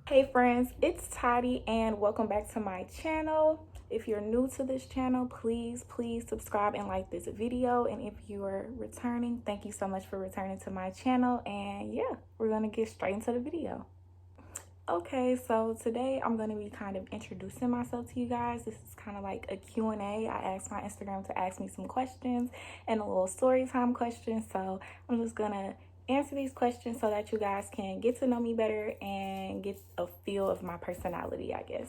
Hey friends, it's Toddy and welcome back to my channel. If you're new to this channel, please subscribe and like this video. And if you are returning, thank you so much for returning to my channel. And yeah, we're gonna get straight into the video. Okay, so today I'm going to be kind of introducing myself to you guys. This is kind of like a Q&A. I asked my Instagram to ask me some questions and a little story time question. So I'm just going to answer these questions so that you guys can get to know me better and get a feel of my personality, I guess.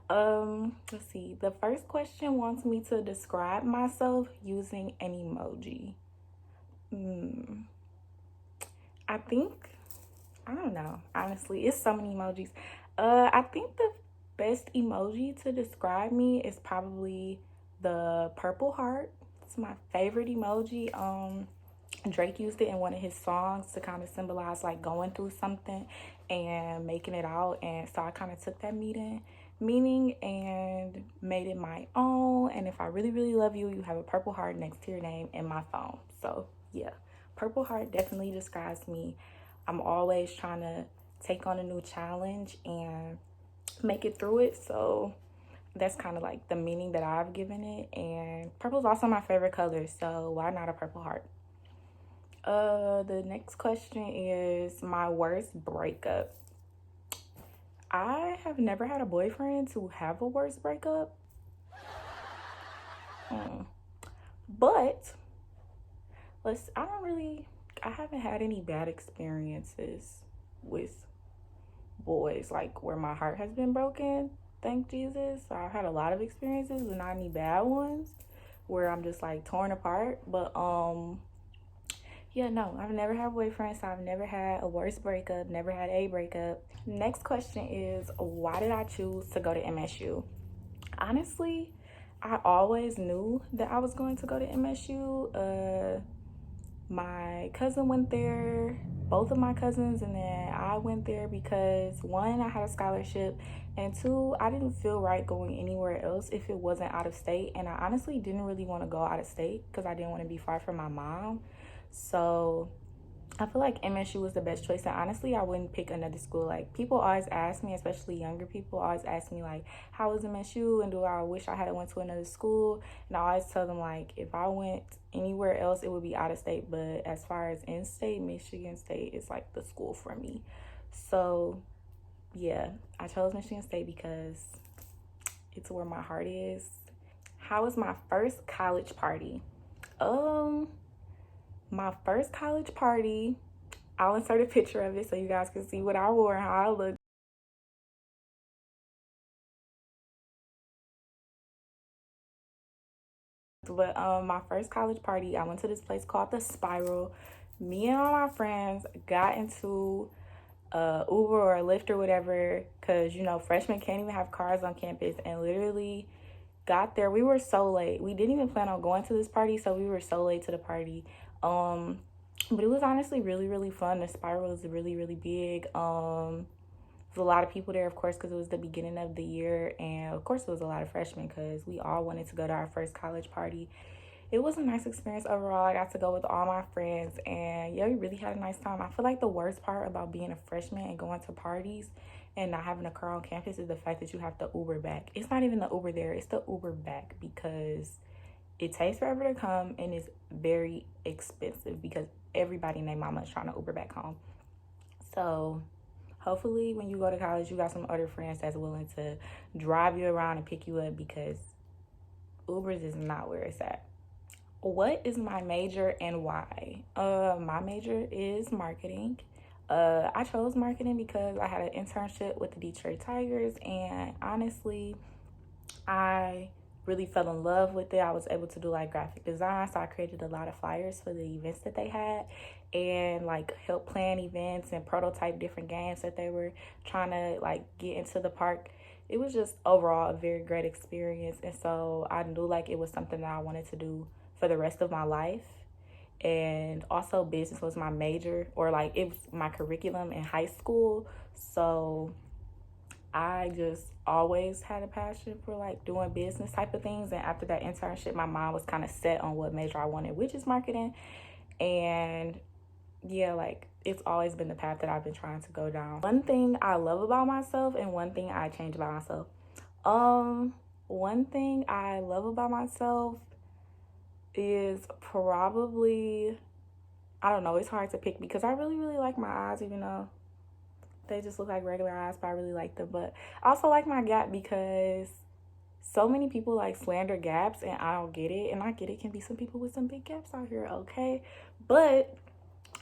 Let's see. The first question wants me to describe myself using an emoji. I think I don't know. Honestly, it's so many emojis. I think the best emoji to describe me is probably the purple heart. It's my favorite emoji. Drake used it in one of his songs to kind of symbolize like going through something and making it out. And so I kind of took that meaning and made it my own. And if I really love you, you have a purple heart next to your name in my phone. So yeah, purple heart definitely describes me. I'm always trying to take on a new challenge and make it through it. So that's kind of like the meaning that I've given it. And purple is also my favorite color, so why not a purple heart? The next question is my worst breakup. I have never had a boyfriend to have a worst breakup. But I haven't had any bad experiences with boys, like where my heart has been broken. Thank Jesus. So I've had a lot of experiences, but not any bad ones where I'm just like torn apart. But yeah, no, I've never had a boyfriend, so I've never had a worst breakup, never had a breakup. Next question is, why did I choose to go to MSU? Honestly, I always knew that I was going to go to MSU. My cousin went there, both of my cousins, and then I went there because one, I had a scholarship, and two, I didn't feel right going anywhere else if it wasn't out of state. And I honestly didn't really want to go out of state because I didn't want to be far from my mom. So I feel like MSU was the best choice. And honestly, I wouldn't pick another school. Like, people always ask me, especially younger people, always ask me, like, how was MSU? And do I wish I had went to another school? And I always tell them, like, if I went anywhere else, it would be out of state. But as far as in state, Michigan State is like the school for me. So yeah, I chose Michigan State because it's where my heart is. How was my first college party? Um, my first college party, I'll insert a picture of it so you guys can see what I wore and how I looked. But my first college party, I went to this place called the Spiral. Me and all my friends got into Uber or Lyft or whatever, because you know freshmen can't even have cars on campus, and literally got there. We were so late. We didn't even plan on going to this party, so we were so late to the party. But it was honestly really fun. The Spiral is really big. There's a lot of people there, of course, because it was the beginning of the year, and of course, it was a lot of freshmen because we all wanted to go to our first college party. It was a nice experience overall. I got to go with all my friends, and yeah, we really had a nice time. I feel like the worst part about being a freshman and going to parties and not having a car on campus is the fact that you have to Uber back. It's not even the Uber there, it's the Uber back, because it takes forever to come and it's very expensive because everybody and their mama is trying to Uber back home. So hopefully when you go to college, you got some other friends that's willing to drive you around and pick you up, because Ubers is not where it's at. What is my major and why? My major is marketing. I chose marketing because I had an internship with the Detroit Tigers, and honestly, I really fell in love with it. I was able to do like graphic design, so I created a lot of flyers for the events that they had, and like help plan events and prototype different games that they were trying to like get into the park. It was just overall a very great experience, and so I knew like it was something that I wanted to do for the rest of my life. And also business was my major, or like it was my curriculum in high school. So I just always had a passion for like doing business type of things. And after that internship, my mind was kind of set on what major I wanted, which is marketing. And yeah, like it's always been the path that I've been trying to go down. One thing I love about myself and one thing I change about myself. One thing I love about myself is probably, I don't know, it's hard to pick because I really, really like my eyes, even though they just look like regular eyes, but I really like them. But I also like my gap because so many people like slander gaps and I don't get it. And I get it can be some people with some big gaps out here, okay? But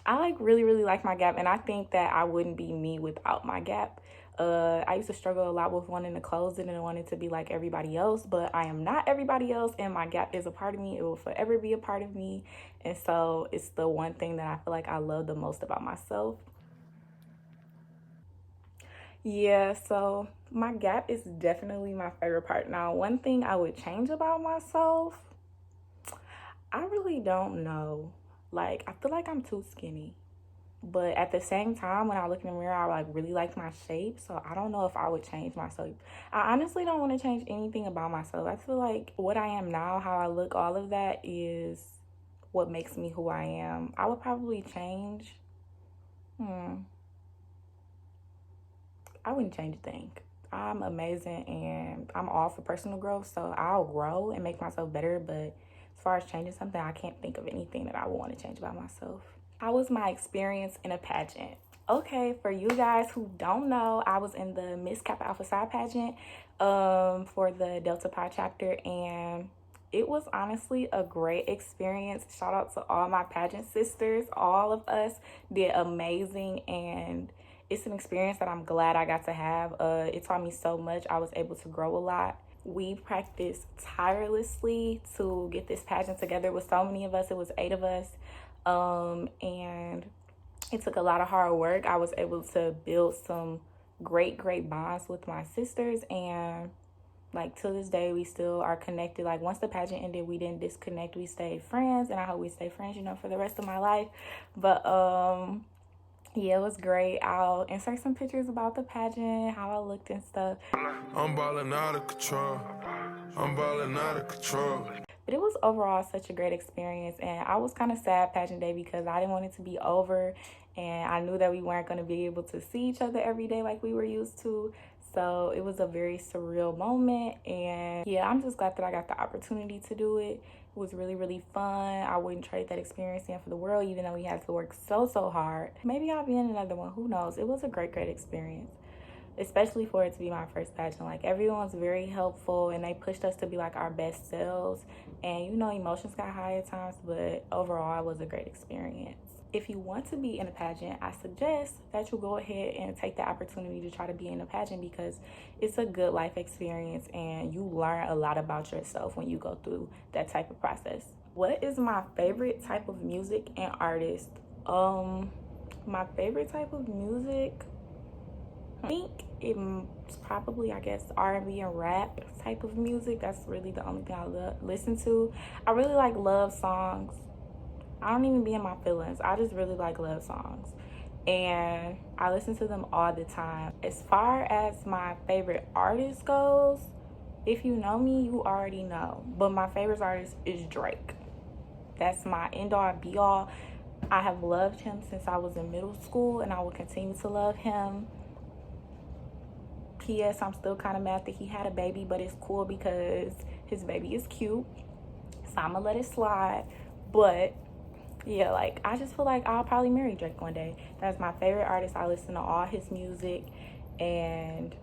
I like really, really like my gap, and I think that I wouldn't be me without my gap. I used to struggle a lot with wanting to close it and wanting to be like everybody else, but I am not everybody else, and my gap is a part of me. It will forever be a part of me, and so it's the one thing that I feel like I love the most about myself. Yeah, so my gap is definitely my favorite part. Now, one thing I would change about myself, I really don't know. Like, I feel like I'm too skinny. But at the same time, when I look in the mirror, I like really like my shape. So I don't know if I would change myself. I honestly don't want to change anything about myself. I feel like what I am now, how I look, all of that is what makes me who I am. I would probably change. I wouldn't change a thing. I'm amazing and I'm all for personal growth. So I'll grow and make myself better. But as far as changing something, I can't think of anything that I would want to change about myself. How was my experience in a pageant? Okay, for you guys who don't know, I was in the Miss Kappa Alpha Psi pageant for the Delta Pi chapter, and it was honestly a great experience. Shout out to all my pageant sisters. All of us did amazing, and it's an experience that I'm glad I got to have. It taught me so much. I was able to grow a lot. We practiced tirelessly to get this pageant together with so many of us. It was 8 of us. And it took a lot of hard work. I was able to build some great bonds with my sisters, and like to this day we still are connected. Like once the pageant ended, we didn't disconnect, we stayed friends, and I hope we stay friends, for the rest of my life. But yeah, it was great. I'll insert some pictures about the pageant, how I looked and stuff. I'm balling out of control. I'm balling out of control. But it was overall such a great experience, and I was kind of sad pageant day because I didn't want it to be over, and I knew that we weren't going to be able to see each other every day like we were used to. So it was a very surreal moment, and yeah, I'm just glad that I got the opportunity to do it. It was really, really fun. I wouldn't trade that experience in for the world, even though we had to work so hard. Maybe I'll be in another one. Who knows? It was a great experience, especially for it to be my first pageant. Like everyone's very helpful, and they pushed us to be like our best selves. And emotions got high at times, but overall it was a great experience. If you want to be in a pageant, I suggest that you go ahead and take the opportunity to try to be in a pageant because it's a good life experience and you learn a lot about yourself when you go through that type of process. What is my favorite type of music and artist? My favorite type of music, I think it's probably, I guess, R&B and rap type of music. That's really the only thing I listen to. I really like love songs. I don't even be in my feelings. I just really like love songs, and I listen to them all the time. As far as my favorite artist goes, if you know me, you already know. But my favorite artist is Drake. That's my end all be all. I have loved him since I was in middle school, and I will continue to love him. P.S. I'm still kind of mad that he had a baby, but it's cool because his baby is cute, so I'm gonna let it slide. But yeah, like I just feel like I'll probably marry Drake one day. That's my favorite artist. I listen to all his music and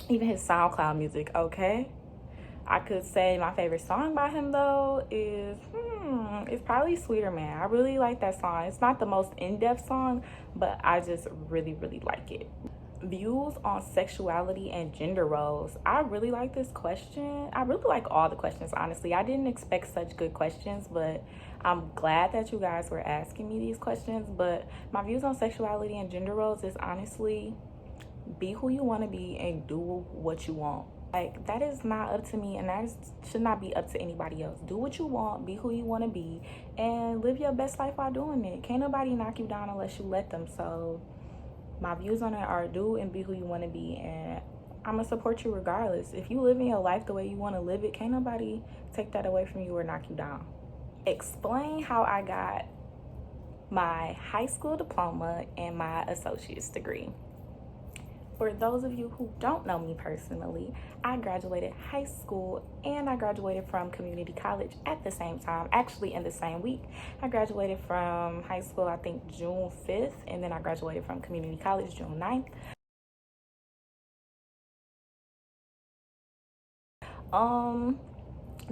even his SoundCloud music. Okay, I could say my favorite song by him though is it's probably Sweeter Man. I really like that song. It's not the most in-depth song, but I just really like it. Views on sexuality and gender roles. I really like this question. I really like all the questions, honestly. I didn't expect such good questions, but I'm glad that you guys were asking me these questions. But my views on sexuality and gender roles is honestly, be who you want to be and do what you want. Like, that is not up to me, and should not be up to anybody else. Do what you want, be who you want to be, and live your best life while doing it. Can't nobody knock you down unless you let them. So my views on it are do and be who you want to be, and I'm gonna support you regardless. If you live in your life the way you want to live it, can't nobody take that away from you or knock you down. Explain how I got my high school diploma and my associate's degree. For those of you who don't know me personally, I graduated high school and I graduated from community college at the same time, actually in the same week. I graduated from high school, I think June 5th, and then I graduated from community college June 9th.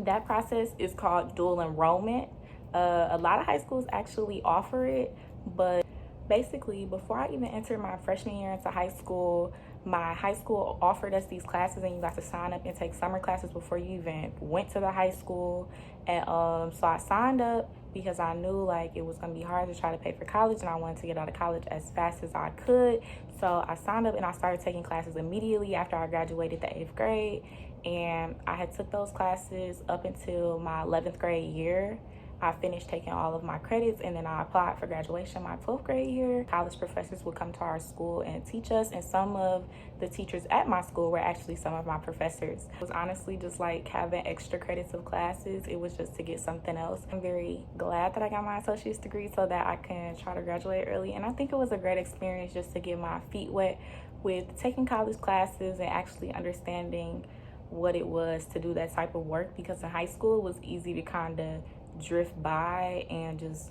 That process is called dual enrollment. A lot of high schools actually offer it, but basically, before I even entered my freshman year into high school, my high school offered us these classes, and you got to sign up and take summer classes before you even went to the high school. And so I signed up because I knew like it was going to be hard to try to pay for college, and I wanted to get out of college as fast as I could. So I signed up and I started taking classes immediately after I graduated the 8th grade. And I had took those classes up until my 11th grade year. I finished taking all of my credits, and then I applied for graduation my 12th grade year. College professors would come to our school and teach us, and some of the teachers at my school were actually some of my professors. It was honestly just like having extra credits of classes. It was just to get something else. I'm very glad that I got my associate's degree so that I can try to graduate early, and I think it was a great experience just to get my feet wet with taking college classes and actually understanding what it was to do that type of work, because in high school it was easy to kind of drift by and just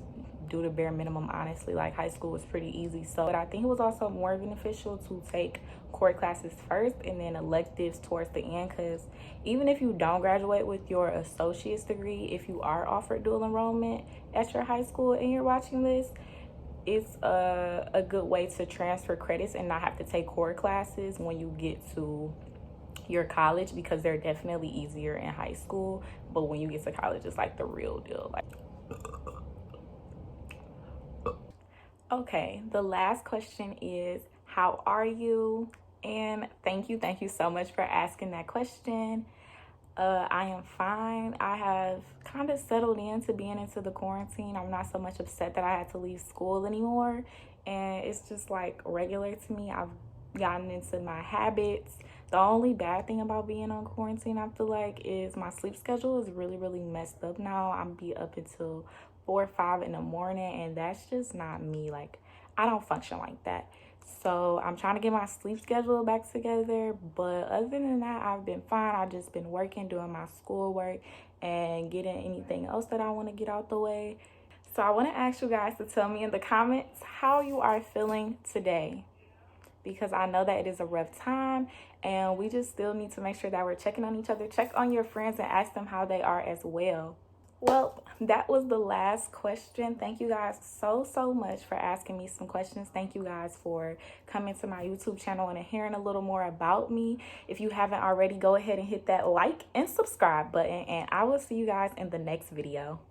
do the bare minimum. Honestly, like high school was pretty easy. So but I think it was also more beneficial to take core classes first and then electives towards the end, because even if you don't graduate with your associate's degree, if you are offered dual enrollment at your high school and you're watching this, it's a good way to transfer credits and not have to take core classes when you get to your college, because they're definitely easier in high school, but when you get to college it's like the real deal. Like, okay, the last question is, how are you? And thank you so much for asking that question. I am fine. I have kind of settled into being into the quarantine. I'm not so much upset that I had to leave school anymore, and it's just like regular to me. I've gotten into my habits. The only bad thing about being on quarantine, I feel like, is my sleep schedule is really messed up now. I'm be up until 4 or 5 in the morning, and that's just not me. Like, I don't function like that. So I'm trying to get my sleep schedule back together. But other than that, I've been fine. I've just been working, doing my schoolwork, and getting anything else that I want to get out the way. So I want to ask you guys to tell me in the comments how you are feeling today, because I know that it is a rough time and we just still need to make sure that we're checking on each other. Check on your friends and ask them how they are as well. Well, that was the last question. Thank you guys so much for asking me some questions. Thank you guys for coming to my YouTube channel and hearing a little more about me. If you haven't already, go ahead and hit that like and subscribe button, and I will see you guys in the next video.